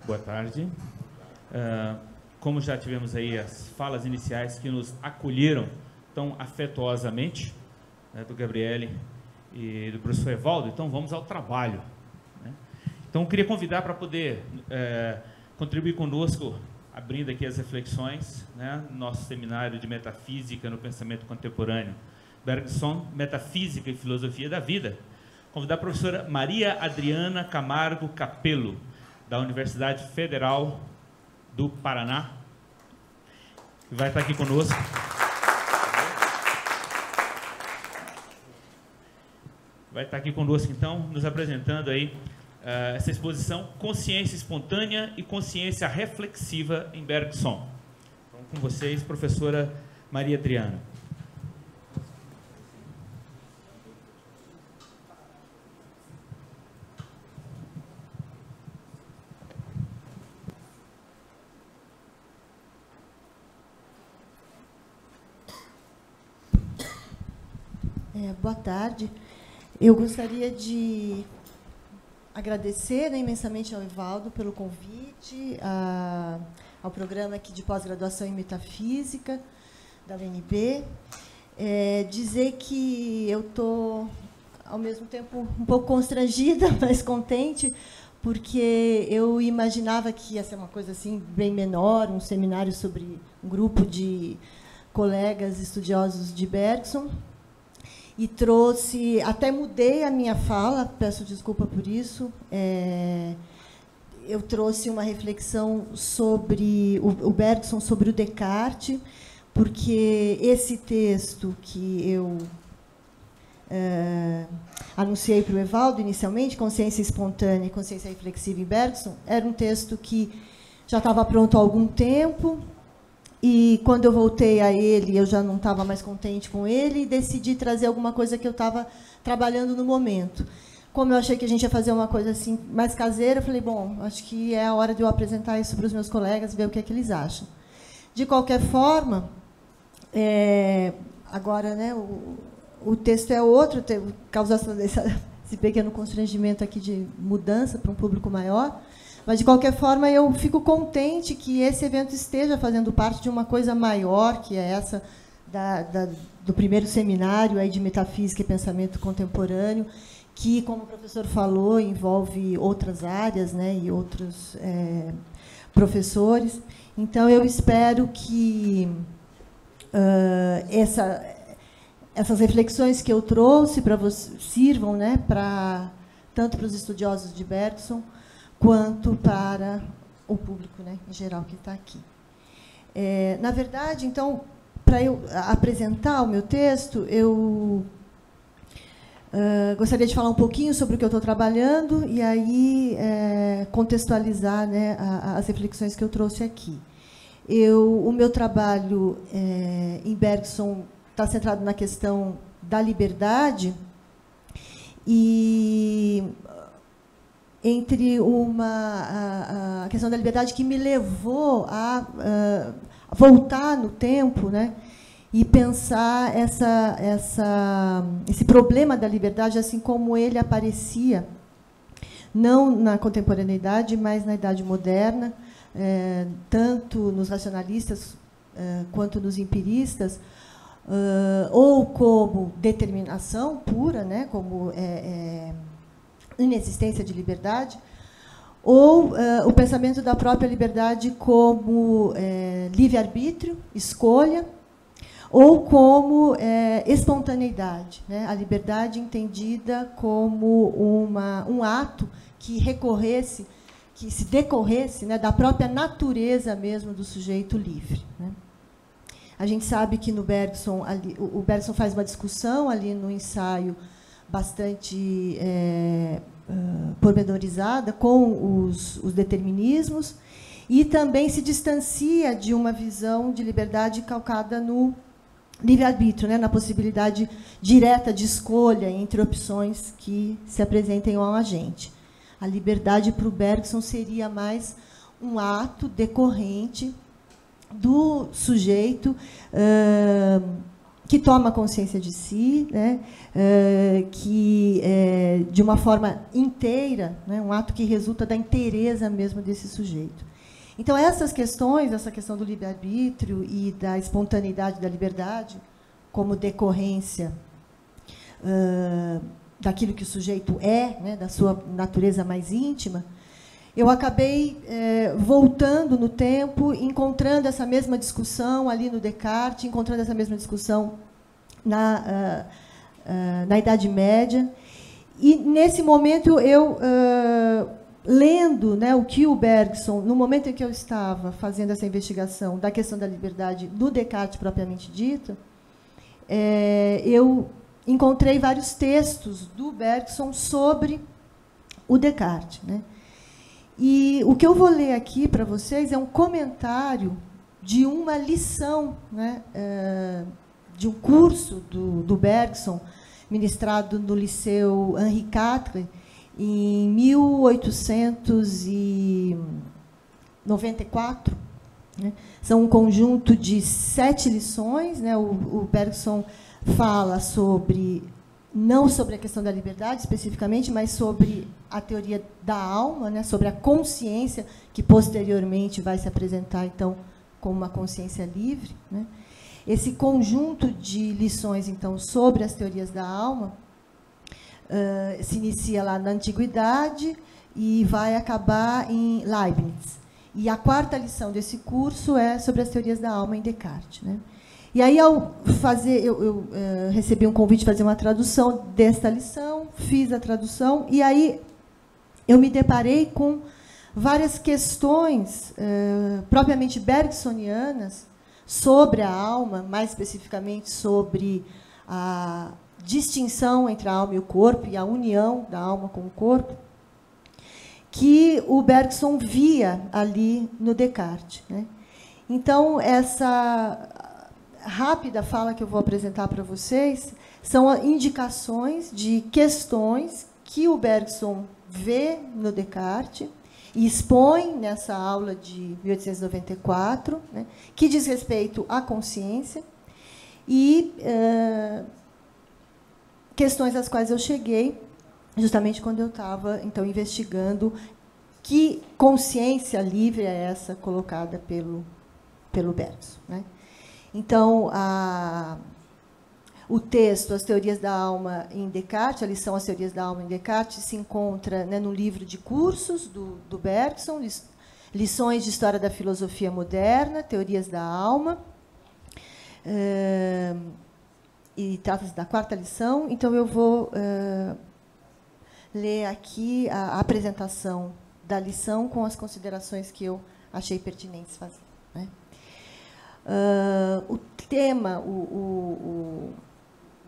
Boa tarde. Como já tivemos aí as falas iniciais que nos acolheram tão afetuosamente, né, do Gabriele e do professor Evaldo, então vamos ao trabalho, né? Então, eu queria convidar para poder contribuir conosco, abrindo aqui as reflexões, né, no nosso seminário de Metafísica no Pensamento Contemporâneo, Bergson, Metafísica e Filosofia da Vida, convidar a professora Maria Adriana Camargo Capello, da Universidade Federal do Paraná, que vai estar aqui conosco. Vai estar aqui conosco, então, nos apresentando aí essa exposição Consciência Espontânea e Consciência Reflexiva em Bergson. Então, com vocês, professora Maria Adriana. Boa tarde. Eu gostaria de agradecer, né, imensamente ao Evaldo pelo convite ao programa aqui de pós-graduação em Metafísica da UNB. Dizer que eu estou, ao mesmo tempo, um pouco constrangida, mas contente, porque eu imaginava que ia ser uma coisa assim bem menor, um seminário sobre um grupo de colegas estudiosos de Bergson. E trouxe, até mudei a minha fala, peço desculpa por isso. Eu trouxe uma reflexão sobre o Bergson, sobre o Descartes, porque esse texto que eu anunciei para o Evaldo inicialmente, Consciência Espontânea e Consciência Reflexiva em Bergson, era um texto que já estava pronto há algum tempo. E, quando eu voltei a ele, eu já não estava mais contente com ele e decidi trazer alguma coisa que eu estava trabalhando no momento. Como eu achei que a gente ia fazer uma coisa assim mais caseira, eu falei, bom, acho que é a hora de eu apresentar isso para os meus colegas, ver o que é que eles acham. De qualquer forma, agora, né, o texto é outro, causa esse pequeno constrangimento aqui de mudança para um público maior. Mas, de qualquer forma, eu fico contente que esse evento esteja fazendo parte de uma coisa maior, que é essa do primeiro seminário aí de Metafísica e Pensamento Contemporâneo, que, como o professor falou, envolve outras áreas, né, e outros professores. Então, eu espero que essas reflexões que eu trouxe para vocês sirvam, né, tanto para os estudiosos de Bergson, quanto para o público, né, em geral que está aqui. Na verdade, então, para eu apresentar o meu texto, eu gostaria de falar um pouquinho sobre o que eu estou trabalhando e aí contextualizar, né, as reflexões que eu trouxe aqui. O meu trabalho em Bergson está centrado na questão da liberdade e entre a questão da liberdade que me levou a voltar no tempo, né, e pensar esse problema da liberdade assim como ele aparecia, não na contemporaneidade, mas na Idade Moderna, tanto nos racionalistas quanto nos empiristas, ou como determinação pura, né, como inexistência de liberdade, ou o pensamento da própria liberdade como livre-arbítrio, escolha, ou como espontaneidade, né? A liberdade entendida como um ato que se decorresse, né, da própria natureza mesmo do sujeito livre, né? A gente sabe que no Bergson, o Bergson faz uma discussão ali no ensaio bastante pormenorizada com os determinismos e também se distancia de uma visão de liberdade calcada no livre-arbítrio, né, na possibilidade direta de escolha entre opções que se apresentem ao agente. A liberdade para o Bergson seria mais um ato decorrente do sujeito que toma consciência de si, né, que de uma forma inteira, né, um ato que resulta da inteireza mesmo desse sujeito. Então, essas questões, essa questão do livre-arbítrio e da espontaneidade da liberdade, como decorrência daquilo que o sujeito né, da sua natureza mais íntima, eu acabei voltando no tempo, encontrando essa mesma discussão ali no Descartes, encontrando essa mesma discussão na Idade Média. E, nesse momento, eu, lendo, né, o que o Bergson, no momento em que eu estava fazendo essa investigação da questão da liberdade no Descartes propriamente dito, eu encontrei vários textos do Bergson sobre o Descartes, né? E o que eu vou ler aqui para vocês é um comentário de uma lição, né, de um curso do Bergson, ministrado no Liceu Henri IV, em 1894. Né? São um conjunto de 7 lições. Né? O Bergson fala sobre, não sobre a questão da liberdade especificamente, mas sobre a teoria da alma, né, sobre a consciência, que posteriormente vai se apresentar, então, como uma consciência livre. Né. Esse conjunto de lições, então, sobre as teorias da alma, se inicia lá na Antiguidade e vai acabar em Leibniz. E a 4ª lição desse curso é sobre as teorias da alma em Descartes. Né. E aí, ao fazer, eu recebi um convite de fazer uma tradução desta lição, fiz a tradução, e aí eu me deparei com várias questões propriamente bergsonianas sobre a alma, mais especificamente sobre a distinção entre a alma e o corpo, e a união da alma com o corpo, que o Bergson via ali no Descartes. Né? Então, essa rápida fala que eu vou apresentar para vocês são indicações de questões que o Bergson vê no Descartes e expõe nessa aula de 1894, né, que diz respeito à consciência e questões às quais eu cheguei justamente quando eu estava, então, investigando que consciência livre é essa colocada pelo Bergson. Né? Então, o texto, As Teorias da Alma em Descartes, a lição As Teorias da Alma em Descartes, se encontra, né, no livro de cursos do Bergson, Lições de História da Filosofia Moderna, Teorias da Alma, e trata-se da 4ª lição. Então, eu vou ler aqui a apresentação da lição com as considerações que eu achei pertinentes fazer. Né? O tema, o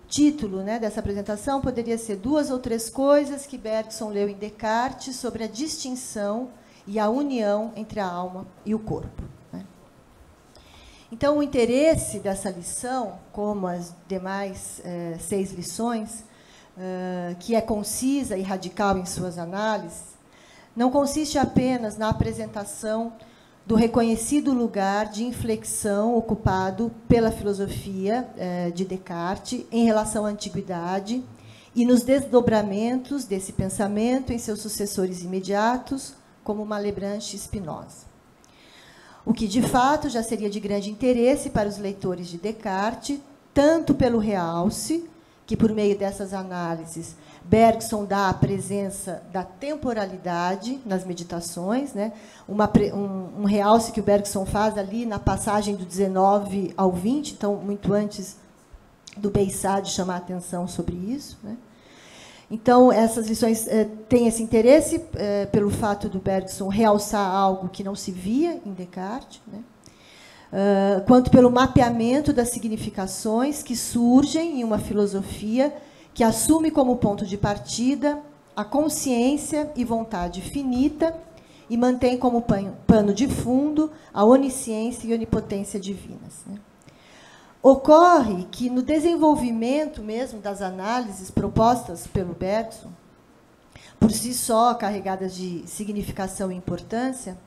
título, né, dessa apresentação poderia ser 2 ou 3 coisas que Bergson leu em Descartes sobre a distinção e a união entre a alma e o corpo. Né? Então, o interesse dessa lição, como as demais 6 lições, que é concisa e radical em suas análises, não consiste apenas na apresentação do reconhecido lugar de inflexão ocupado pela filosofia de Descartes em relação à antiguidade e nos desdobramentos desse pensamento em seus sucessores imediatos, como Malebranche e Spinoza. O que, de fato, já seria de grande interesse para os leitores de Descartes, tanto pelo realce, que, por meio dessas análises, Bergson dá a presença da temporalidade nas meditações, né? Um realce que o Bergson faz ali na passagem do 19 ao 20, então, muito antes do Beissard chamar a atenção sobre isso. Né? Então, essas lições têm esse interesse pelo fato do Bergson realçar algo que não se via em Descartes, né? Quanto pelo mapeamento das significações que surgem em uma filosofia que assume como ponto de partida a consciência e vontade finita e mantém como pano de fundo a onisciência e onipotência divinas. Né? Ocorre que, no desenvolvimento mesmo das análises propostas pelo Bergson, por si só carregadas de significação e importância,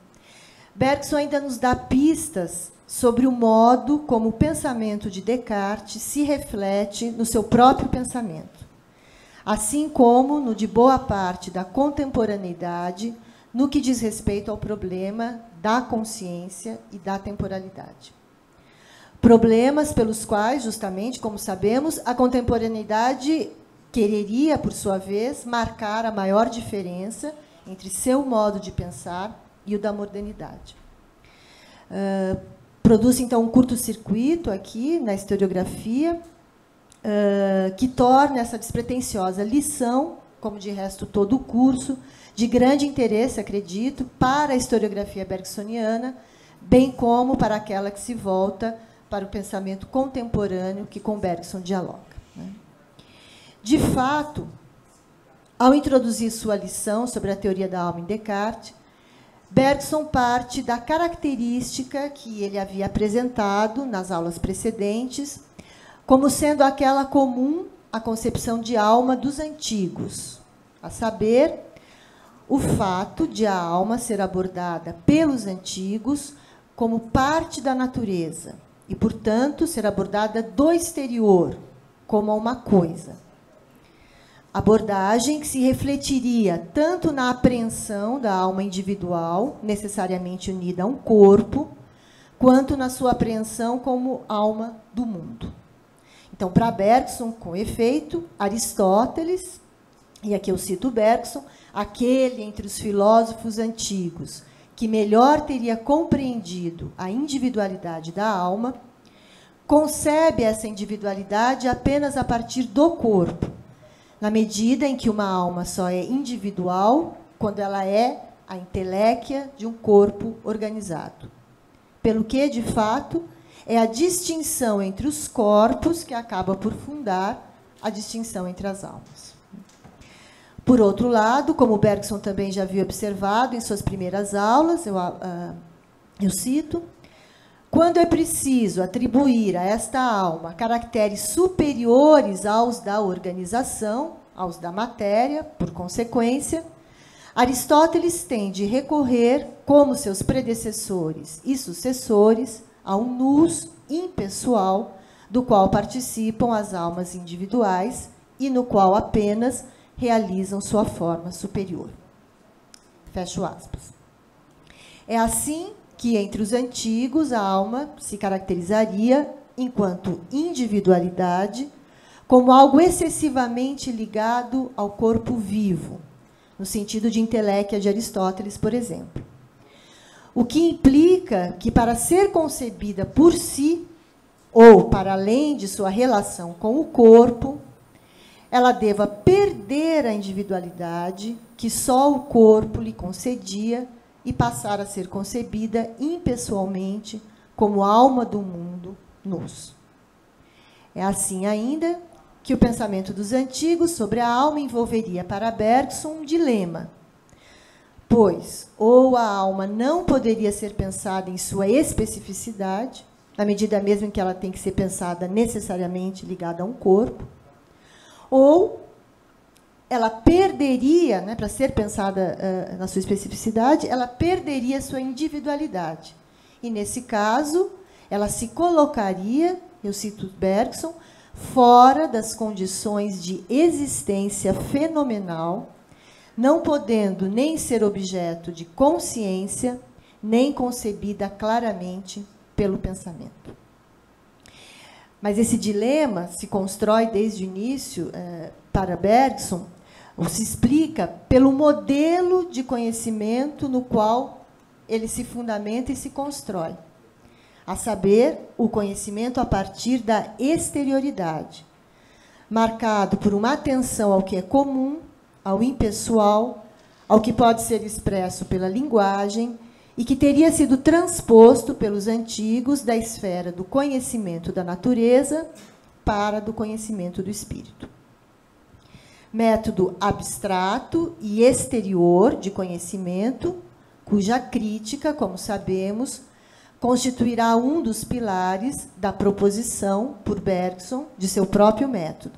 Bergson ainda nos dá pistas sobre o modo como o pensamento de Descartes se reflete no seu próprio pensamento, assim como no de boa parte da contemporaneidade, no que diz respeito ao problema da consciência e da temporalidade. Problemas pelos quais, justamente, como sabemos, a contemporaneidade quereria, por sua vez, marcar a maior diferença entre seu modo de pensar e o da modernidade. Produz, então, um curto-circuito aqui na historiografia, que torna essa despretensiosa lição, como de resto todo o curso, de grande interesse, acredito, para a historiografia bergsoniana, bem como para aquela que se volta para o pensamento contemporâneo que com Bergson dialoga. De fato, ao introduzir sua lição sobre a teoria da alma em Descartes, Bergson parte da característica que ele havia apresentado nas aulas precedentes, como sendo aquela comum à concepção de alma dos antigos, a saber, o fato de a alma ser abordada pelos antigos como parte da natureza e, portanto, ser abordada do exterior, como uma coisa. Abordagem que se refletiria tanto na apreensão da alma individual, necessariamente unida a um corpo, quanto na sua apreensão como alma do mundo. Então, para Bergson, com efeito, Aristóteles, e aqui eu cito Bergson, aquele entre os filósofos antigos que melhor teria compreendido a individualidade da alma, concebe essa individualidade apenas a partir do corpo, na medida em que uma alma só é individual quando ela é a inteléquia de um corpo organizado. Pelo que, de fato, é a distinção entre os corpos que acaba por fundar a distinção entre as almas. Por outro lado, como Bergson também já havia observado em suas primeiras aulas, eu cito, quando é preciso atribuir a esta alma caracteres superiores aos da organização, aos da matéria, por consequência, Aristóteles tem de recorrer, como seus predecessores e sucessores, a um nous impessoal, do qual participam as almas individuais e no qual apenas realizam sua forma superior. Fecho aspas. É assim que, entre os antigos, a alma se caracterizaria, enquanto individualidade, como algo excessivamente ligado ao corpo vivo, no sentido de inteléquia de Aristóteles, por exemplo. O que implica que, para ser concebida por si, ou para além de sua relação com o corpo, ela deva perder a individualidade que só o corpo lhe concedia e passar a ser concebida impessoalmente como alma do mundo nous. É assim ainda que o pensamento dos antigos sobre a alma envolveria para Bergson um dilema, pois ou a alma não poderia ser pensada em sua especificidade, na medida mesmo em que ela tem que ser pensada necessariamente ligada a um corpo, ou ela perderia, para ser pensada na sua especificidade, ela perderia sua individualidade. E, nesse caso, ela se colocaria, eu cito Bergson, fora das condições de existência fenomenal, não podendo nem ser objeto de consciência, nem concebida claramente pelo pensamento. Mas esse dilema se constrói desde o início, para Bergson, ou se explica pelo modelo de conhecimento no qual ele se fundamenta e se constrói. A saber, o conhecimento a partir da exterioridade, marcado por uma atenção ao que é comum, ao impessoal, ao que pode ser expresso pela linguagem e que teria sido transposto pelos antigos da esfera do conhecimento da natureza para do conhecimento do espírito. Método abstrato e exterior de conhecimento, cuja crítica, como sabemos, constituirá um dos pilares da proposição, por Bergson, de seu próprio método,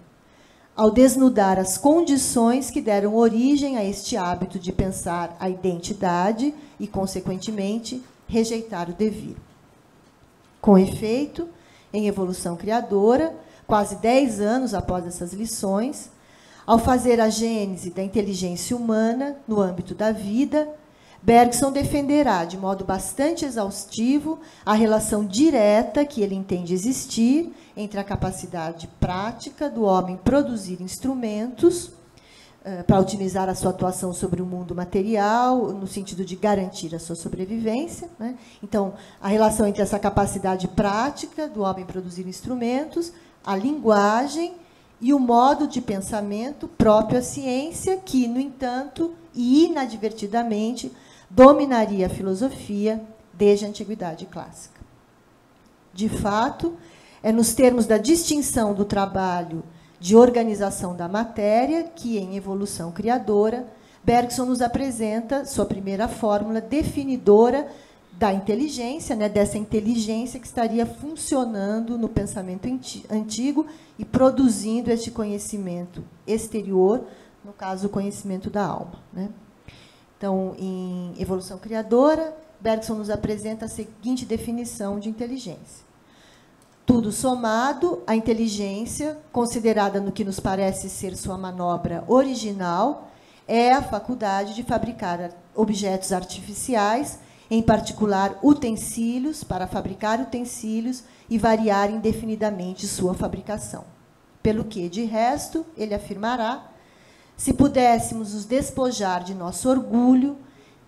ao desnudar as condições que deram origem a este hábito de pensar a identidade e, consequentemente, rejeitar o devir. Com efeito, em Evolução Criadora, quase 10 anos após essas lições, ao fazer a gênese da inteligência humana no âmbito da vida, Bergson defenderá, de modo bastante exaustivo, a relação direta que ele entende existir entre a capacidade prática do homem produzir instrumentos para otimizar a sua atuação sobre o mundo material, no sentido de garantir a sua sobrevivência, né? Então, a relação entre essa capacidade prática do homem produzir instrumentos, a linguagem e o modo de pensamento próprio à ciência, que, no entanto, e inadvertidamente, dominaria a filosofia desde a Antiguidade Clássica. De fato, é nos termos da distinção do trabalho de organização da matéria que, em Evolução Criadora, Bergson nos apresenta sua primeira fórmula definidora da inteligência, né, dessa inteligência que estaria funcionando no pensamento antigo e produzindo este conhecimento exterior, no caso, o conhecimento da alma, né? Então, em Evolução Criadora, Bergson nos apresenta a seguinte definição de inteligência. Tudo somado, a inteligência, considerada no que nos parece ser sua manobra original, é a faculdade de fabricar objetos artificiais, em particular utensílios, para fabricar utensílios e variar indefinidamente sua fabricação. Pelo que, de resto, ele afirmará, se pudéssemos nos despojar de nosso orgulho,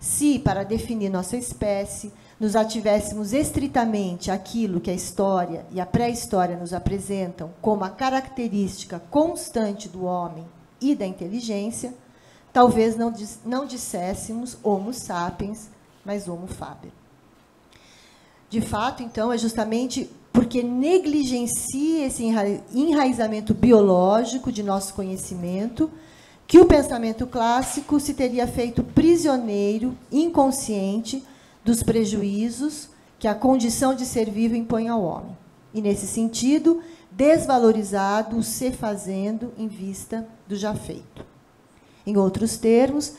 se, para definir nossa espécie, nos ativéssemos estritamente aquilo que a história e a pré-história nos apresentam como a característica constante do homem e da inteligência, talvez não disséssemos Homo sapiens, mas Homo faber. De fato, então, é justamente porque negligencia esse enraizamento biológico de nosso conhecimento que o pensamento clássico se teria feito prisioneiro, inconsciente, dos prejuízos que a condição de ser vivo impõe ao homem. E, nesse sentido, desvalorizado o ser fazendo em vista do já feito. Em outros termos,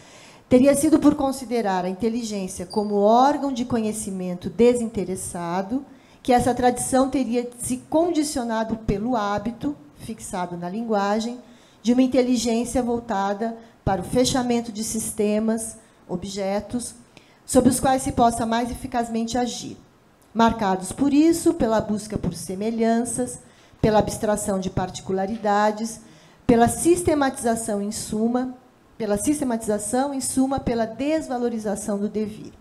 teria sido por considerar a inteligência como órgão de conhecimento desinteressado que essa tradição teria se condicionado pelo hábito, fixado na linguagem, de uma inteligência voltada para o fechamento de sistemas, objetos, sobre os quais se possa mais eficazmente agir, marcados por isso pela busca por semelhanças, pela abstração de particularidades, pela sistematização em suma, pela desvalorização do devir,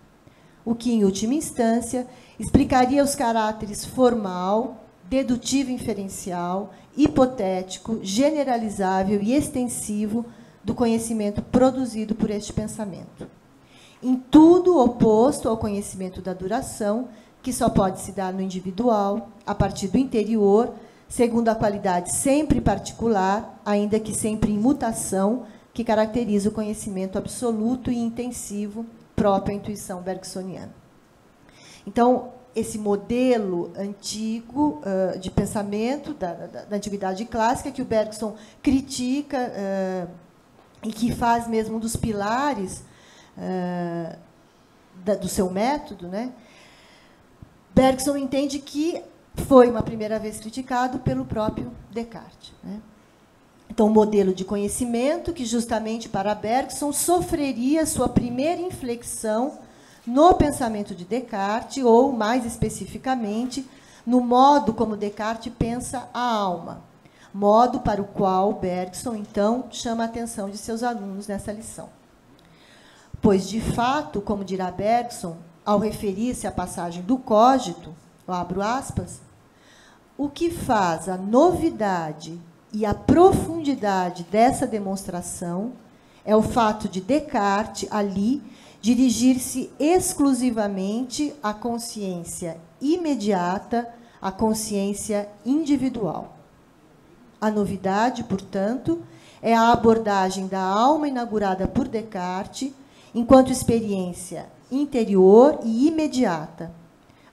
o que, em última instância, explicaria os caráteres formal, dedutivo inferencial, hipotético, generalizável e extensivo do conhecimento produzido por este pensamento. Em tudo oposto ao conhecimento da duração, que só pode se dar no individual, a partir do interior, segundo a qualidade sempre particular, ainda que sempre em mutação, que caracteriza o conhecimento absoluto e intensivo próprio à intuição bergsoniana. Então, esse modelo antigo de pensamento da Antiguidade Clássica, que o Bergson critica e que faz mesmo um dos pilares do seu método, né? Bergson entende que foi uma primeira vez criticado pelo próprio Descartes, né? Então, um modelo de conhecimento que, justamente para Bergson, sofreria sua primeira inflexão no pensamento de Descartes, ou, mais especificamente, no modo como Descartes pensa a alma, modo para o qual Bergson, então, chama a atenção de seus alunos nessa lição. Pois, de fato, como dirá Bergson, ao referir-se à passagem do cogito, eu abro aspas, o que faz a novidade e a profundidade dessa demonstração é o fato de Descartes, ali, dirigir-se exclusivamente à consciência imediata, à consciência individual. A novidade, portanto, é a abordagem da alma inaugurada por Descartes enquanto experiência interior e imediata.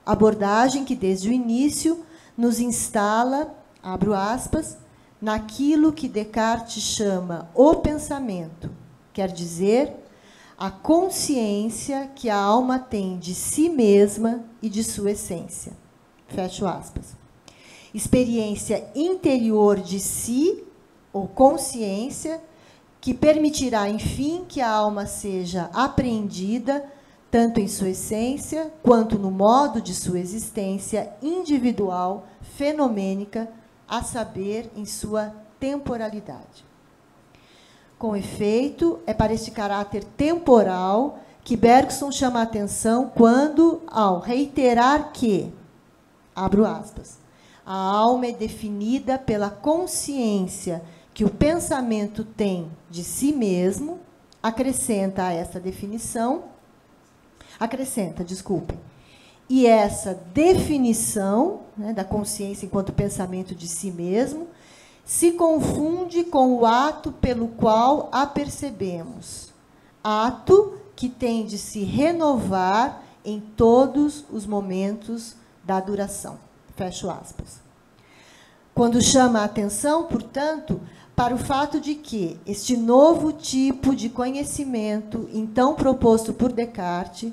Abordagem que, desde o início, nos instala, abro aspas, naquilo que Descartes chama o pensamento, quer dizer, a consciência que a alma tem de si mesma e de sua essência. Fecho aspas. Experiência interior de si, ou consciência, que permitirá, enfim, que a alma seja apreendida, tanto em sua essência, quanto no modo de sua existência individual, fenomênica, a saber, em sua temporalidade. Com efeito, é para este caráter temporal que Bergson chama a atenção quando, ao reiterar que, abro aspas, a alma é definida pela consciência que o pensamento tem de si mesmo, acrescenta a essa definição, e essa definição, né, da consciência enquanto pensamento de si mesmo, se confunde com o ato pelo qual a percebemos, ato que tem de se renovar em todos os momentos da duração. Fecho aspas. Quando chama a atenção, portanto, para o fato de que este novo tipo de conhecimento, então proposto por Descartes,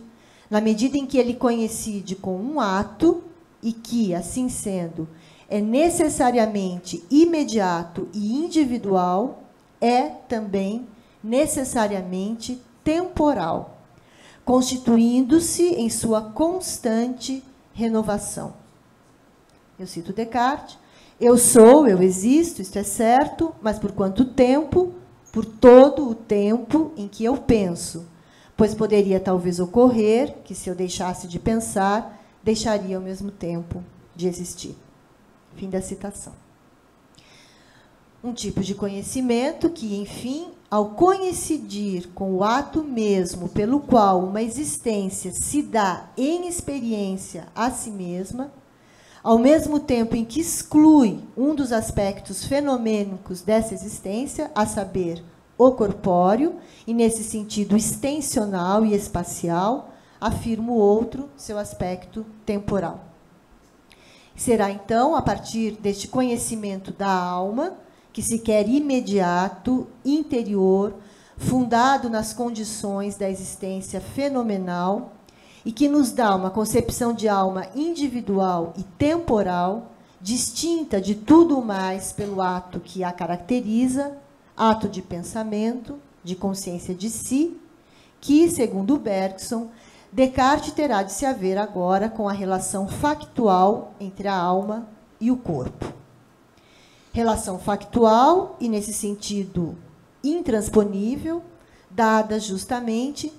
na medida em que ele coincide com um ato, e que, assim sendo, é necessariamente imediato e individual, é também necessariamente temporal, constituindo-se em sua constante renovação. Eu cito Descartes: eu sou, eu existo, isto é certo, mas por quanto tempo? Por todo o tempo em que eu penso, pois poderia talvez ocorrer que, se eu deixasse de pensar, deixaria ao mesmo tempo de existir. Fim da citação. Um tipo de conhecimento que, enfim, ao coincidir com o ato mesmo pelo qual uma existência se dá em experiência a si mesma, ao mesmo tempo em que exclui um dos aspectos fenomênicos dessa existência, a saber, o corpóreo, e nesse sentido extensional e espacial, afirma o outro, seu aspecto temporal. Será, então, a partir deste conhecimento da alma, que se quer imediato, interior, fundado nas condições da existência fenomenal, e que nos dá uma concepção de alma individual e temporal, distinta de tudo mais pelo ato que a caracteriza, ato de pensamento, de consciência de si, que, segundo Bergson, Descartes terá de se haver agora com a relação factual entre a alma e o corpo. Relação factual e, nesse sentido, intransponível, dada justamente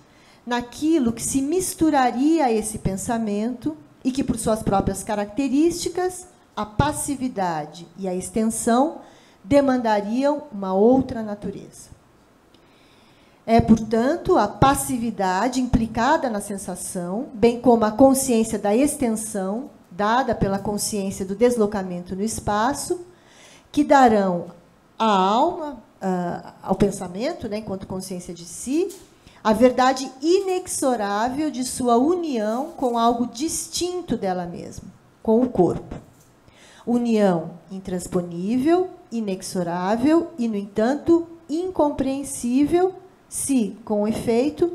naquilo que se misturaria a esse pensamento e que, por suas próprias características, a passividade e a extensão demandariam uma outra natureza. É, portanto, a passividade implicada na sensação, bem como a consciência da extensão, dada pela consciência do deslocamento no espaço, que darão à alma, ao pensamento, né, enquanto consciência de si, a verdade inexorável de sua união com algo distinto dela mesma, com o corpo. União intransponível, inexorável e, no entanto, incompreensível, se, com efeito,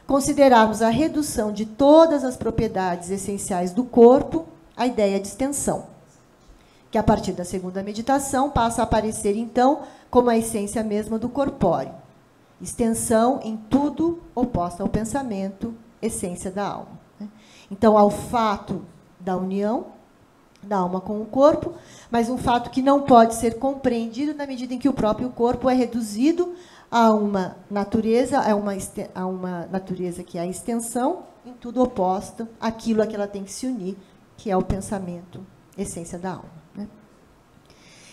considerarmos a redução de todas as propriedades essenciais do corpo à ideia de extensão, que, a partir da segunda meditação, passa a aparecer, então, como a essência mesma do corpóreo. Extensão em tudo oposta ao pensamento, essência da alma. Então, ao fato da união da alma com o corpo, mas um fato que não pode ser compreendido na medida em que o próprio corpo é reduzido a uma natureza, a uma natureza que é a extensão, em tudo oposta àquilo a que ela tem que se unir, que é o pensamento, essência da alma. Né?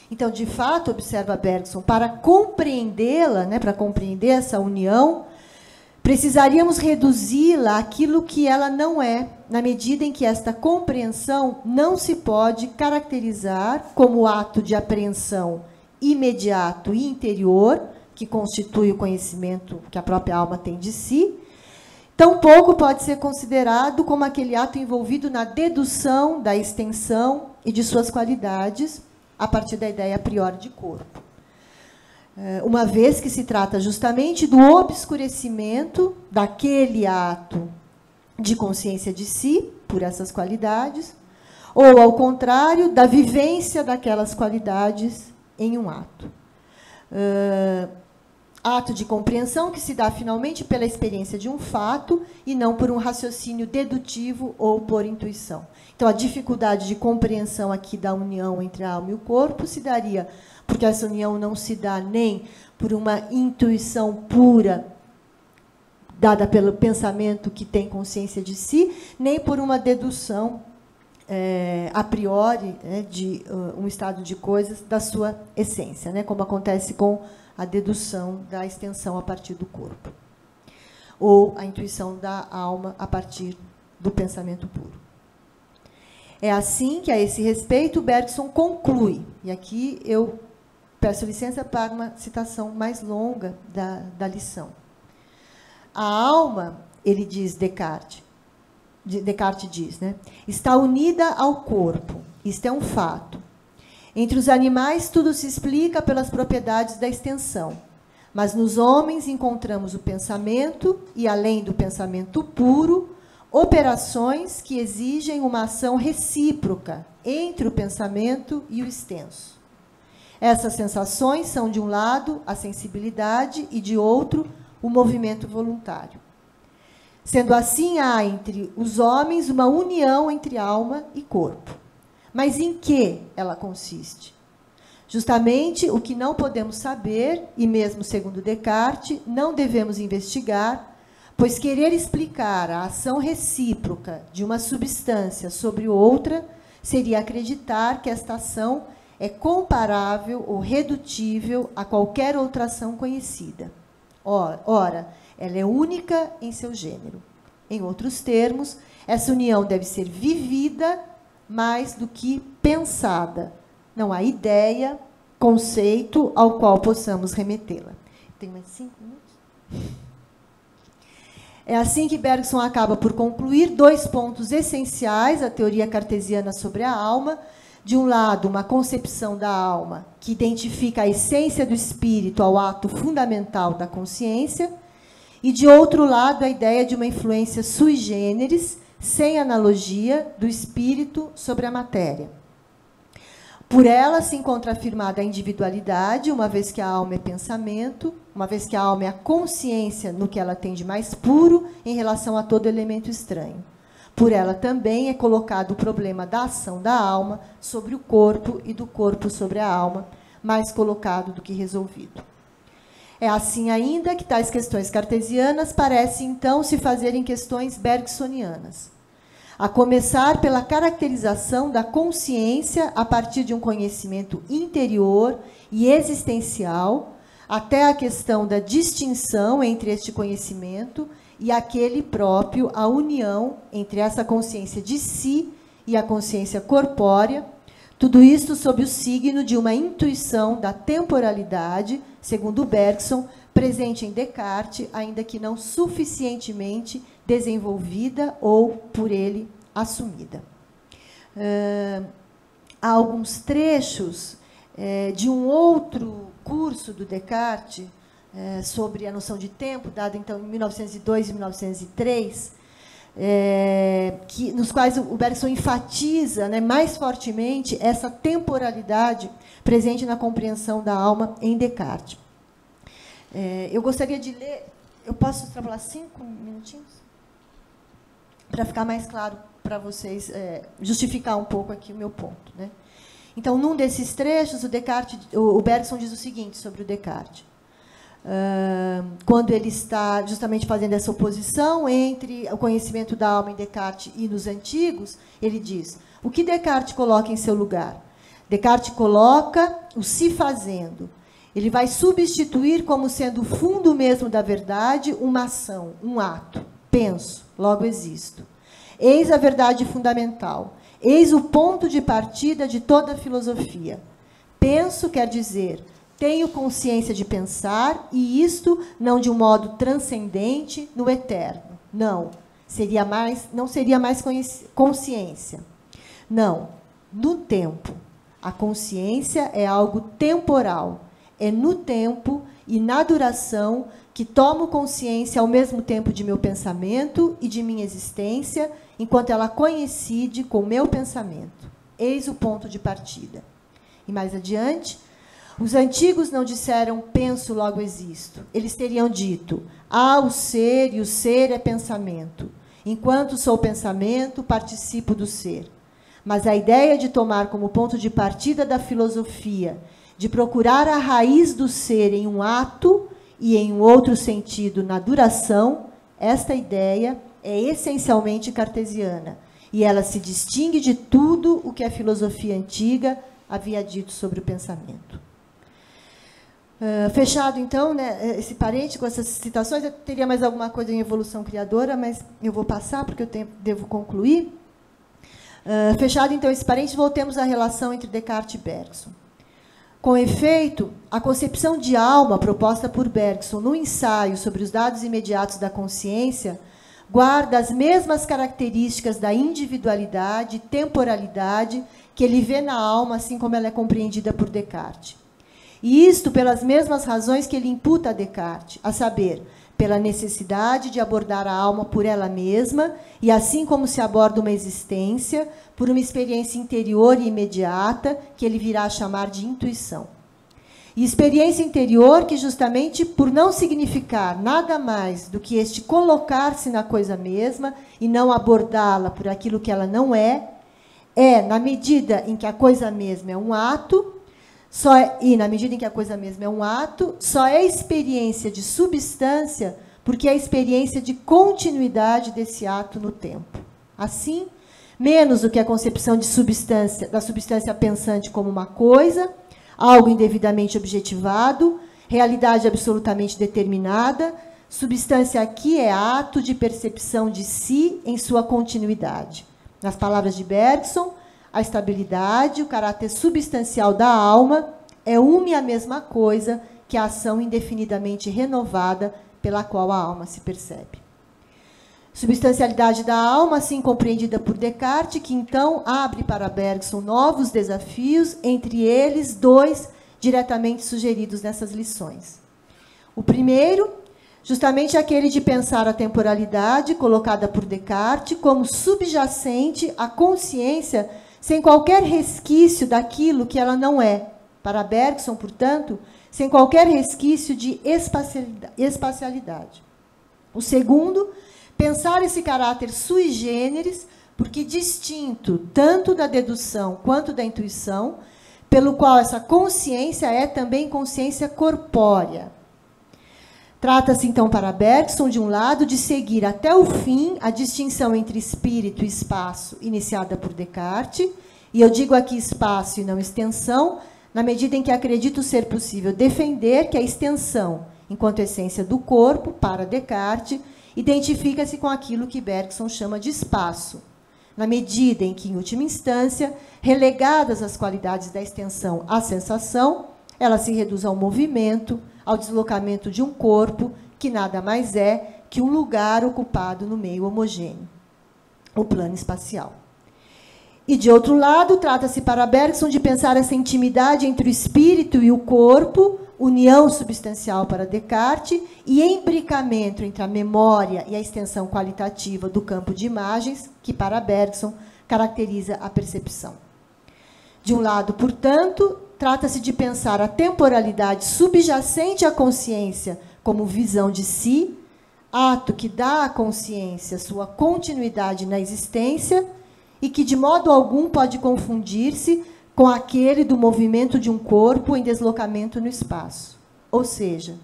Então, de fato, observa Bergson, para compreendê-la, né, para compreender essa união, precisaríamos reduzi-la àquilo que ela não é, na medida em que esta compreensão não se pode caracterizar como ato de apreensão imediato e interior, que constitui o conhecimento que a própria alma tem de si, tampouco pode ser considerado como aquele ato envolvido na dedução da extensão e de suas qualidades, a partir da ideia a priori de corpo. uma vez que se trata justamente do obscurecimento daquele ato de consciência de si, por essas qualidades, ou, ao contrário, da vivência daquelas qualidades em um ato. Ato de compreensão que se dá, finalmente, pela experiência de um fato e não por um raciocínio dedutivo ou por intuição. Então, a dificuldade de compreensão aqui da união entre a alma e o corpo se daria porque essa união não se dá nem por uma intuição pura, dada pelo pensamento que tem consciência de si, nem por uma dedução a priori, de um estado de coisas da sua essência, como acontece com a dedução da extensão a partir do corpo, ou a intuição da alma a partir do pensamento puro. É assim que, a esse respeito, Bergson conclui, e aqui eu peço licença para uma citação mais longa da lição. A alma, ele diz, Descartes diz, está unida ao corpo, isto é um fato. Entre os animais, tudo se explica pelas propriedades da extensão, mas nos homens encontramos o pensamento e, além do pensamento puro, operações que exigem uma ação recíproca entre o pensamento e o extenso. Essas sensações são, de um lado, a sensibilidade e, de outro, o movimento voluntário. Sendo assim, há entre os homens uma união entre alma e corpo. Mas em que ela consiste? Justamente o que não podemos saber, e mesmo segundo Descartes, não devemos investigar, pois querer explicar a ação recíproca de uma substância sobre outra seria acreditar que esta ação é comparável ou redutível a qualquer outra ação conhecida. Ora, ela é única em seu gênero. Em outros termos, essa união deve ser vivida mais do que pensada. Não há ideia, conceito ao qual possamos remetê-la. Tem mais 5 minutos? É assim que Bergson acaba por concluir 2 pontos essenciais da teoria cartesiana sobre a alma. De um lado, uma concepção da alma que identifica a essência do espírito ao ato fundamental da consciência, e, de outro lado, a ideia de uma influência sui generis, sem analogia, do espírito sobre a matéria. Por ela se encontra afirmada a individualidade, uma vez que a alma é pensamento, uma vez que a alma é a consciência no que ela tem de mais puro em relação a todo elemento estranho. Por ela também é colocado o problema da ação da alma sobre o corpo e do corpo sobre a alma, mais colocado do que resolvido. É assim ainda que tais questões cartesianas parecem, então, se fazerem questões bergsonianas, a começar pela caracterização da consciência a partir de um conhecimento interior e existencial, até a questão da distinção entre este conhecimento e aquele próprio, a união entre essa consciência de si e a consciência corpórea, tudo isto sob o signo de uma intuição da temporalidade, segundo Bergson, presente em Descartes, ainda que não suficientemente desenvolvida ou por ele assumida. Há alguns trechos de um outro curso do Descartes, sobre a noção de tempo, dado então em 1902 e 1903, nos quais o Bergson enfatiza, mais fortemente essa temporalidade presente na compreensão da alma em Descartes. Eu gostaria de ler, eu posso extrapolar 5 minutinhos? Para ficar mais claro para vocês, justificar um pouco aqui o meu ponto. Então, num desses trechos, o Bergson diz o seguinte sobre o Descartes. Quando ele está justamente fazendo essa oposição entre o conhecimento da alma em Descartes e nos antigos, ele diz, o que Descartes coloca em seu lugar? Descartes coloca o se fazendo. Ele vai substituir como sendo o fundo mesmo da verdade uma ação, um ato. Penso, logo existo. Eis a verdade fundamental. Eis o ponto de partida de toda a filosofia. Penso quer dizer, tenho consciência de pensar, e isto não de um modo transcendente no eterno. Não seria mais consciência. Não, no tempo. A consciência é algo temporal. é no tempo e na duração que tomo consciência ao mesmo tempo de meu pensamento e de minha existência, enquanto ela coincide com meu pensamento. Eis o ponto de partida. E mais adiante, os antigos não disseram penso, logo existo. Eles teriam dito, há o ser e o ser é pensamento. Enquanto sou pensamento, participo do ser. Mas a ideia de tomar como ponto de partida da filosofia, de procurar a raiz do ser em um ato e em um outro sentido na duração, esta ideia é essencialmente cartesiana. E ela se distingue de tudo o que a filosofia antiga havia dito sobre o pensamento. Fechado, então, né, esse parente com essas citações, eu teria mais alguma coisa em evolução criadora, mas eu vou passar, porque eu devo concluir. Fechado, então, esse parente, voltemos à relação entre Descartes e Bergson. Com efeito, a concepção de alma proposta por Bergson no ensaio sobre os dados imediatos da consciência guarda as mesmas características da individualidade e temporalidade que ele vê na alma, assim como ela é compreendida por Descartes. E isto pelas mesmas razões que ele imputa a Descartes, a saber, pela necessidade de abordar a alma por ela mesma, e assim como se aborda uma existência, por uma experiência interior e imediata, que ele virá a chamar de intuição. E experiência interior que, justamente por não significar nada mais do que este colocar-se na coisa mesma e não abordá-la por aquilo que ela não é, na medida em que a coisa mesma é um ato, na medida em que a coisa mesma é um ato, só é experiência de substância porque é a experiência de continuidade desse ato no tempo. Assim, menos do que a concepção de substância, da substância pensante como uma coisa, algo indevidamente objetivado, realidade absolutamente determinada, substância aqui é ato de percepção de si em sua continuidade. Nas palavras de Bergson, a estabilidade, o caráter substancial da alma é uma e a mesma coisa que a ação indefinidamente renovada pela qual a alma se percebe. Substancialidade da alma, assim compreendida por Descartes, que então abre para Bergson novos desafios, entre eles 2 diretamente sugeridos nessas lições. O primeiro, justamente aquele de pensar a temporalidade, colocada por Descartes, como subjacente à consciência, sem qualquer resquício daquilo que ela não é. Para Bergson, portanto, sem qualquer resquício de espacialidade. O segundo, pensar esse caráter sui generis, porque distinto tanto da dedução quanto da intuição, pelo qual essa consciência é também consciência corpórea. Trata-se, então, para Bergson, de um lado, de seguir até o fim a distinção entre espírito e espaço, iniciada por Descartes, e eu digo aqui espaço e não extensão, na medida em que acredito ser possível defender que a extensão, enquanto essência do corpo, para Descartes, identifica-se com aquilo que Bergson chama de espaço, na medida em que, em última instância, relegadas as qualidades da extensão à sensação, ela se reduz ao movimento, ao deslocamento de um corpo, que nada mais é que um lugar ocupado no meio homogêneo, o plano espacial. E, de outro lado, trata-se para Bergson de pensar essa intimidade entre o espírito e o corpo, união substancial para Descartes, e embricamento entre a memória e a extensão qualitativa do campo de imagens, que, para Bergson, caracteriza a percepção. De um lado, portanto, trata-se de pensar a temporalidade subjacente à consciência como visão de si, ato que dá à consciência sua continuidade na existência e que, de modo algum, pode confundir-se com aquele do movimento de um corpo em deslocamento no espaço. Ou seja,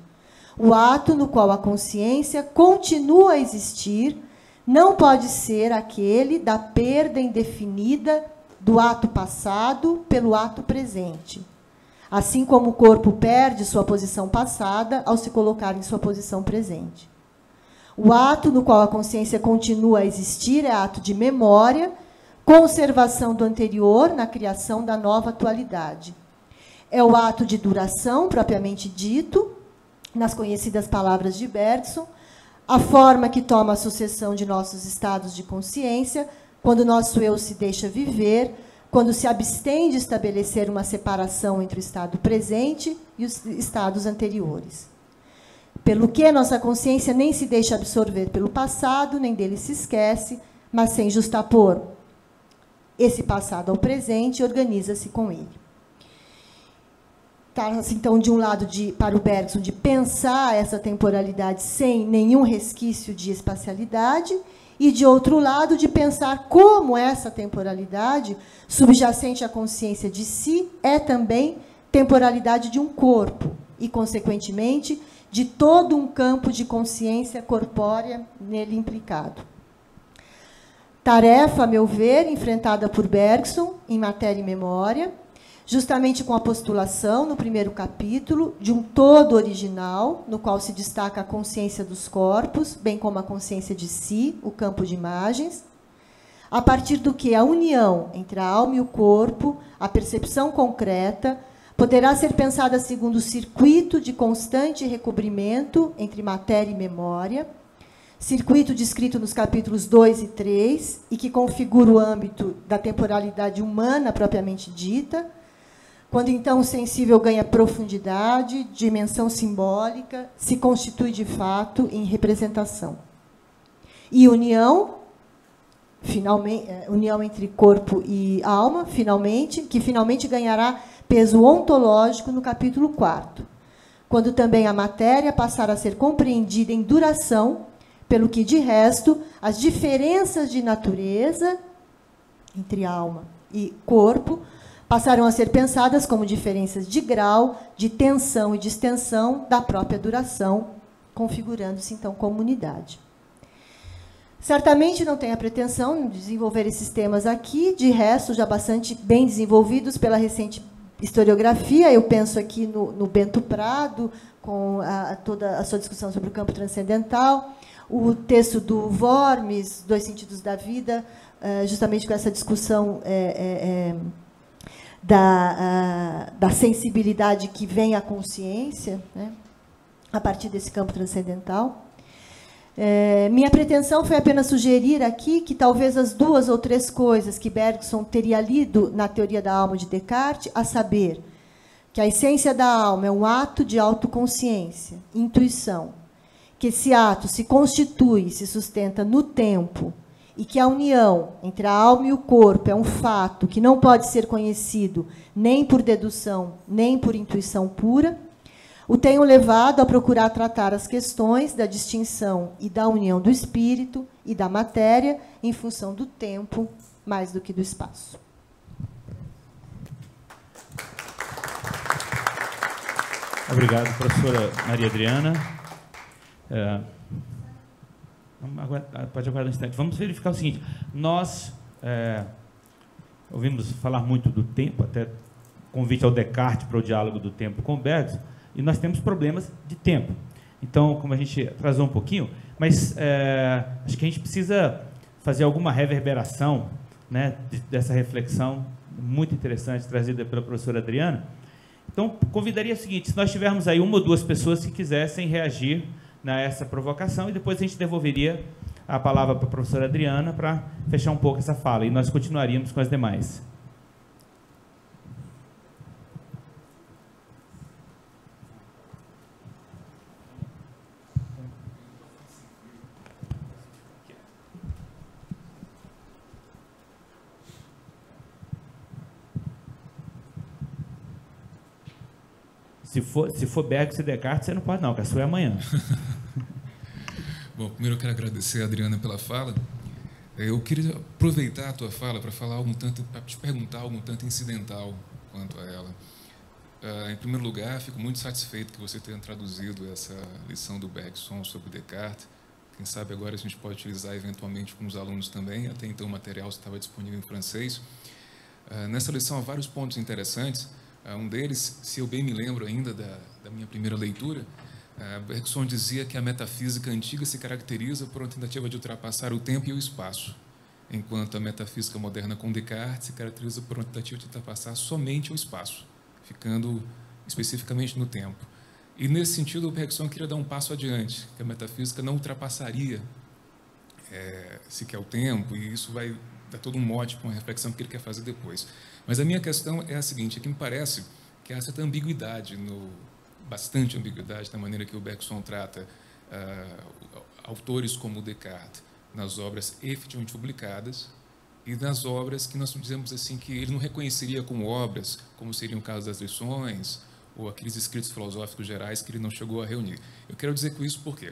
o ato no qual a consciência continua a existir não pode ser aquele da perda indefinida do ato passado pelo ato presente, assim como o corpo perde sua posição passada ao se colocar em sua posição presente. O ato no qual a consciência continua a existir é ato de memória, conservação do anterior na criação da nova atualidade. É o ato de duração, propriamente dito, nas conhecidas palavras de Bergson, a forma que toma a sucessão de nossos estados de consciência, quando nosso eu se deixa viver, quando se abstém de estabelecer uma separação entre o estado presente e os estados anteriores. Pelo que nossa consciência nem se deixa absorver pelo passado, nem dele se esquece, mas sem justapor esse passado ao presente, organiza-se com ele. Trata-se, então, de um lado, para o Bergson, de pensar essa temporalidade sem nenhum resquício de espacialidade, e, de outro lado, de pensar como essa temporalidade, subjacente à consciência de si, é também temporalidade de um corpo, e, consequentemente, de todo um campo de consciência corpórea nele implicado. Tarefa, a meu ver, enfrentada por Bergson em Matéria e Memória, justamente com a postulação, no primeiro capítulo, de um todo original, no qual se destaca a consciência dos corpos, bem como a consciência de si, o campo de imagens, a partir do que a união entre a alma e o corpo, a percepção concreta, poderá ser pensada segundo o circuito de constante recobrimento entre matéria e memória, circuito descrito nos capítulos 2 e 3, e que configura o âmbito da temporalidade humana propriamente dita, quando então o sensível ganha profundidade, dimensão simbólica, se constitui de fato em representação. E união, finalmente, união entre corpo e alma, que finalmente ganhará peso ontológico no capítulo 4, quando também a matéria passar a ser compreendida em duração, pelo que, de resto, as diferenças de natureza entre alma e corpo passaram a ser pensadas como diferenças de grau, de tensão e de extensão da própria duração, configurando-se, então, como unidade. Certamente não tenho a pretensão de desenvolver esses temas aqui, de resto, já bastante bem desenvolvidos pela recente historiografia. Eu penso aqui no Bento Prado, com toda a sua discussão sobre o campo transcendental, o texto do Worms, Dois Sentidos da Vida, justamente com essa discussão da sensibilidade que vem à consciência, né, a partir desse campo transcendental. Minha pretensão foi apenas sugerir aqui que talvez as 2 ou 3 coisas que Bergson teria lido na Teoria da Alma de Descartes, a saber, que a essência da alma é um ato de autoconsciência, intuição, que esse ato se constitui, se sustenta no tempo, e que a união entre a alma e o corpo é um fato que não pode ser conhecido nem por dedução, nem por intuição pura, o tenho levado a procurar tratar as questões da distinção e da união do espírito e da matéria em função do tempo, mais do que do espaço. Obrigado, professora Maria Adriana. Pode aguardar um instante. Vamos verificar o seguinte. Nós ouvimos falar muito do tempo, até convite ao Descartes para o diálogo do tempo com Bergson, e nós temos problemas de tempo. Então, como a gente atrasou um pouquinho, mas acho que a gente precisa fazer alguma reverberação, né, dessa reflexão muito interessante trazida pela professora Adriana. Então, convidaria o seguinte, se nós tivermos aí 1 ou 2 pessoas que quisessem reagir a essa provocação, e depois a gente devolveria a palavra para a professora Adriana para fechar um pouco essa fala, e nós continuaríamos com as demais. Se for Bergson e Descartes, você não pode não, que a sua é amanhã. Bom, primeiro eu quero agradecer a Adriana pela fala. Eu queria aproveitar a tua fala para falar algo tanto, para te perguntar algo tanto incidental quanto a ela. Em primeiro lugar, fico muito satisfeito que você tenha traduzido essa lição do Bergson sobre Descartes. Quem sabe agora a gente pode utilizar eventualmente com os alunos também. Até então o material estava disponível em francês. Nessa lição há vários pontos interessantes. Um deles, se eu bem me lembro ainda da minha primeira leitura, Bergson dizia que a metafísica antiga se caracteriza por uma tentativa de ultrapassar o tempo e o espaço, enquanto a metafísica moderna com Descartes se caracteriza por uma tentativa de ultrapassar somente o espaço, ficando especificamente no tempo. E, nesse sentido, o Bergson queria dar um passo adiante, que a metafísica não ultrapassaria sequer o tempo, e isso vai dá todo um mote para uma reflexão que ele quer fazer depois. Mas a minha questão é a seguinte, é que me parece que há certa ambiguidade, bastante ambiguidade, na maneira que o Bergson trata autores como Descartes nas obras efetivamente publicadas e nas obras que nós dizemos assim que ele não reconheceria como obras, como seriam o caso das lições ou aqueles escritos filosóficos gerais que ele não chegou a reunir. Eu quero dizer com isso porque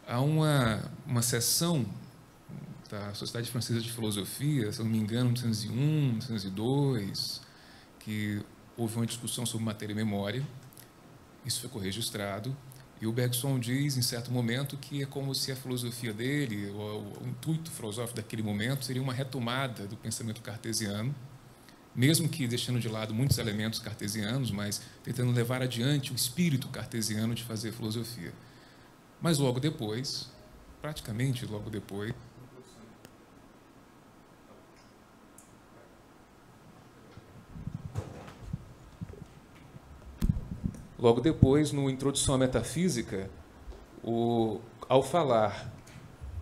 há uma seção da Sociedade Francesa de Filosofia, se não me engano, 1901, 1902, que houve uma discussão sobre matéria e memória, isso ficou registrado, e o Bergson diz, em certo momento, que é como se a filosofia dele, o intuito filosófico daquele momento, seria uma retomada do pensamento cartesiano, mesmo que deixando de lado muitos elementos cartesianos, mas tentando levar adiante o espírito cartesiano de fazer filosofia. Mas logo depois, praticamente logo depois, no Introdução à Metafísica, ao falar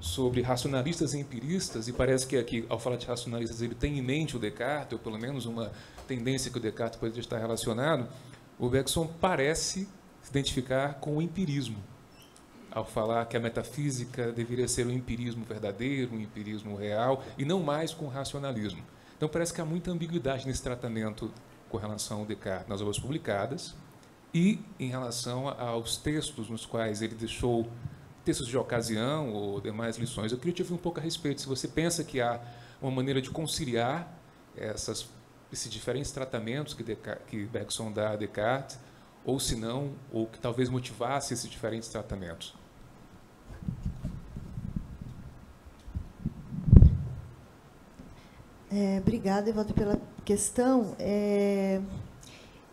sobre racionalistas e empiristas, e parece que aqui, ao falar de racionalistas, ele tem em mente o Descartes, ou pelo menos uma tendência que o Descartes pode estar relacionado, o Bergson parece se identificar com o empirismo, ao falar que a metafísica deveria ser um empirismo verdadeiro, um empirismo real, e não mais com o racionalismo. Então, parece que há muita ambiguidade nesse tratamento com relação ao Descartes nas obras publicadas e em relação aos textos nos quais ele deixou textos de ocasião ou demais lições. Eu queria te ouvir um pouco a respeito, se você pensa que há uma maneira de conciliar esses diferentes tratamentos que Bergson dá a Descartes, ou se não, ou que talvez motivasse esses diferentes tratamentos. Obrigada, Evaldo, pela questão.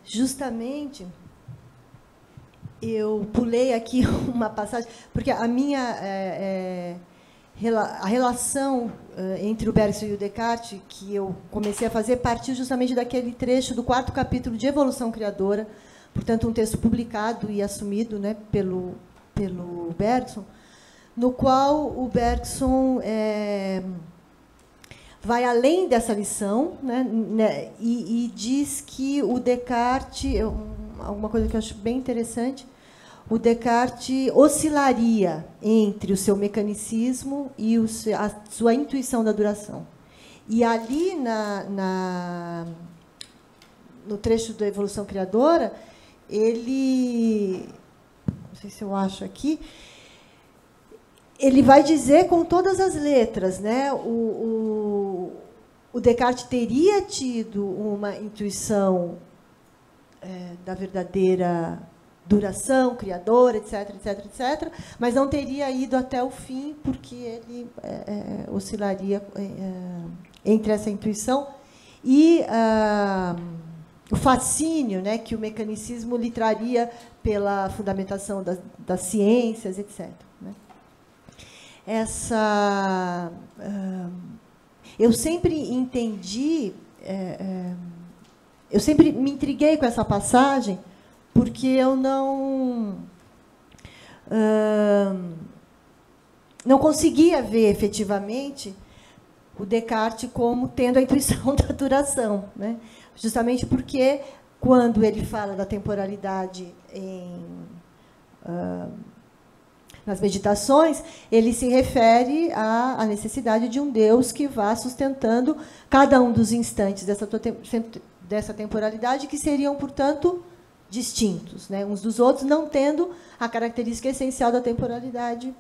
Justamente, eu pulei aqui uma passagem, porque a relação entre o Bergson e o Descartes, que eu comecei a fazer, partiu justamente daquele trecho do 4º capítulo de Evolução Criadora, portanto, um texto publicado e assumido, né, pelo Bergson, no qual o Bergson vai além dessa lição, né, e diz que o Descartes, alguma coisa que eu acho bem interessante, o Descartes oscilaria entre o seu mecanicismo e a sua intuição da duração. E ali, no trecho da Evolução Criadora, ele, não sei se eu acho aqui, ele vai dizer com todas as letras, né? O Descartes teria tido uma intuição da verdadeira duração, criadora, etc., etc., etc., mas não teria ido até o fim, porque ele oscilaria entre essa intuição e o fascínio, né, que o mecanicismo lhe traria pela fundamentação das ciências, etc., né? Eu sempre entendi, eu sempre me intriguei com essa passagem, porque eu não conseguia ver efetivamente o Descartes como tendo a intuição da duração, né? Justamente porque, quando ele fala da temporalidade nas meditações, ele se refere à necessidade de um Deus que vá sustentando cada um dos instantes dessa temporalidade, que seriam, portanto, distintos, né, uns dos outros, não tendo a característica essencial da temporalidade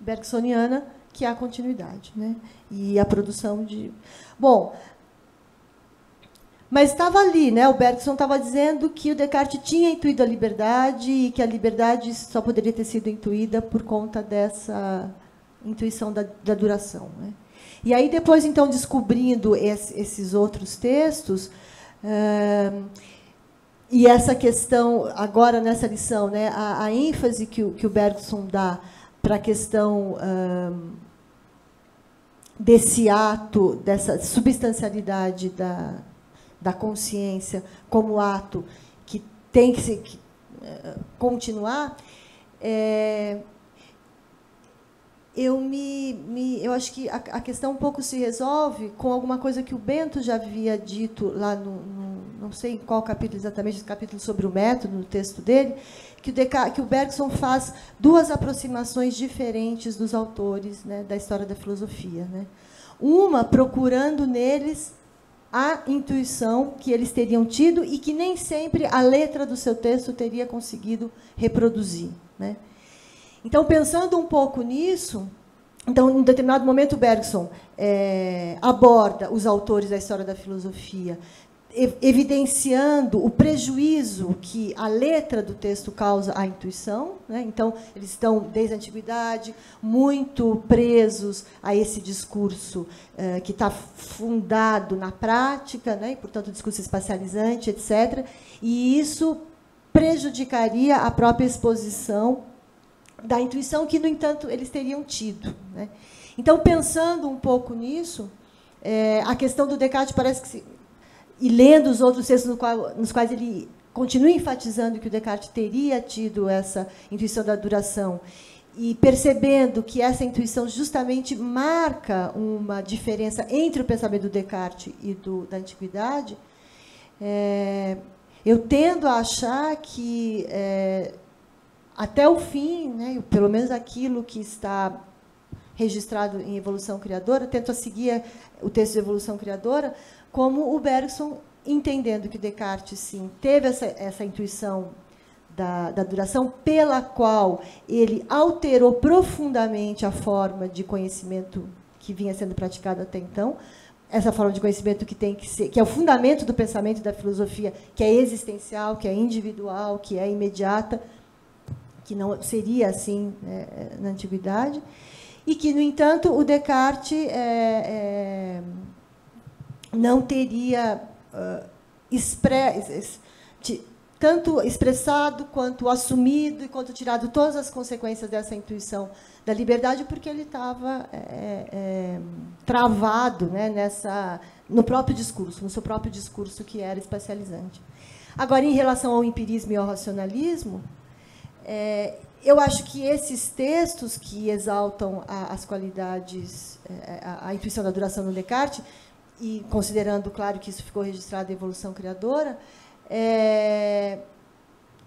bergsoniana, que é a continuidade, né, e a produção de... Bom, mas estava ali, né, o Bergson estava dizendo que o Descartes tinha intuído a liberdade e que a liberdade só poderia ter sido intuída por conta dessa intuição da duração, né. E aí, depois, então, descobrindo esses outros textos, e essa questão, agora, nessa lição, né, a ênfase que o Bergson dá para a questão desse ato, dessa substancialidade da consciência como ato que tem que eu acho que a questão um pouco se resolve com alguma coisa que o Bento já havia dito lá não sei em qual capítulo exatamente, o capítulo sobre o método, no texto dele, que o Bergson faz duas aproximações diferentes dos autores, né, da história da filosofia, né? Uma procurando neles a intuição que eles teriam tido e que nem sempre a letra do seu texto teria conseguido reproduzir, né? Então, pensando um pouco nisso, então, em determinado momento, o Bergson aborda os autores da história da filosofia, evidenciando o prejuízo que a letra do texto causa à intuição, né? Então, eles estão, desde a antiguidade, muito presos a esse discurso que está fundado na prática, né? E, portanto, discurso espacializante, etc. E isso prejudicaria a própria exposição da intuição que, no entanto, eles teriam tido, né? Então, pensando um pouco nisso, a questão do Descartes parece que e lendo os outros textos nos quais ele continua enfatizando que o Descartes teria tido essa intuição da duração, e percebendo que essa intuição justamente marca uma diferença entre o pensamento do Descartes e da antiguidade, eu tendo a achar que, até o fim, né, pelo menos aquilo que está registrado em Evolução Criadora, tento a seguir o texto de Evolução Criadora, como o Bergson, entendendo que Descartes, sim, teve essa intuição da duração, pela qual ele alterou profundamente a forma de conhecimento que vinha sendo praticada até então, essa forma de conhecimento que tem que ser, que é o fundamento do pensamento da filosofia, que é existencial, que é individual, que é imediata, que não seria assim, né, na antiguidade, e que, no entanto, o Descartes não teria tanto expressado, quanto assumido, e quanto tirado todas as consequências dessa intuição da liberdade, porque ele estava travado, né, no próprio discurso, no seu próprio discurso, que era espacializante. Agora, em relação ao empirismo e ao racionalismo, eu acho que esses textos que exaltam as qualidades, a intuição da duração no Descartes, e considerando, claro, que isso ficou registrado em Evolução Criadora,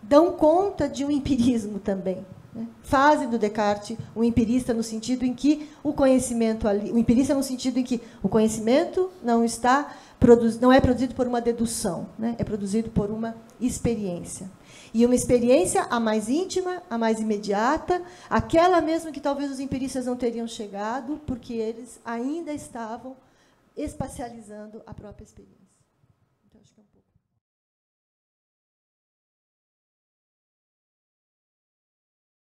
dão conta de um empirismo também, né? Fazem do Descartes um empirista no sentido em que o conhecimento ali, o empirista no sentido em que o conhecimento não é produzido por uma dedução, né? É produzido por uma experiência. E uma experiência a mais íntima, a mais imediata, aquela mesmo que talvez os empiristas não teriam chegado, porque eles ainda estavam espacializando a própria experiência.